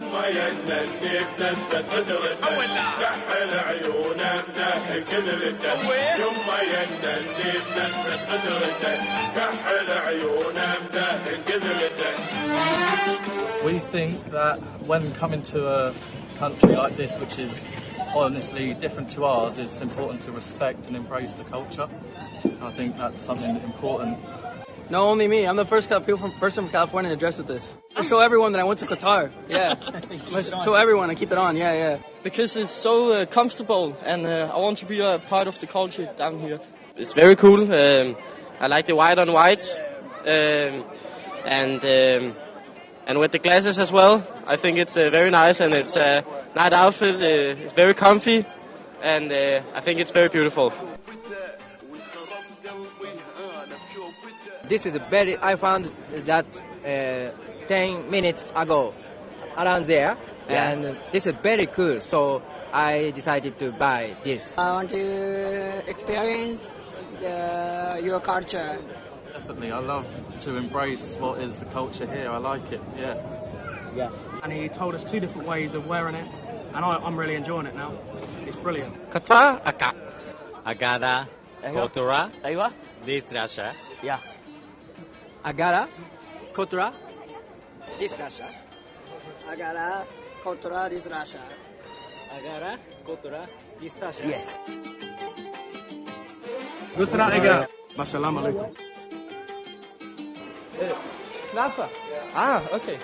يما ينني بنسبة قدرته كحل عيونه بداح كذلته يما ينني بنسبة قدرته كحل عيونه بداح كذلته. We think that when coming to a country like this, which is honestly different to ours, it's important to respect and embrace the culture. I think that's something important. No, only me. I'm the first person from California to dress with this. I show everyone that I went to Qatar. Yeah. Show everyone and keep it on. Yeah. Because it's so comfortable and I want to be a part of the culture down here. It's very cool. I like the white on white. And with the glasses as well. I think it's very nice and it's a nice outfit. It's very comfy and I think it's very beautiful. This is I found that 10 minutes ago around there, and this is very cool, so I decided to buy this. I want to experience your culture. Definitely, I love to embrace what is the culture here. I like it, yeah. And he told us 2 different ways of wearing it, and I'm really enjoying it now. It's brilliant. Qatar, Aka. Agara, Kotura, this Russia. Yeah. Agara, Kotura, this Russia. Agara, Kotura, this Russia. Agara, Kotura, this Russia. Yes. الغترہ اگا. السلام علیکم. Nafa. Ah, okay.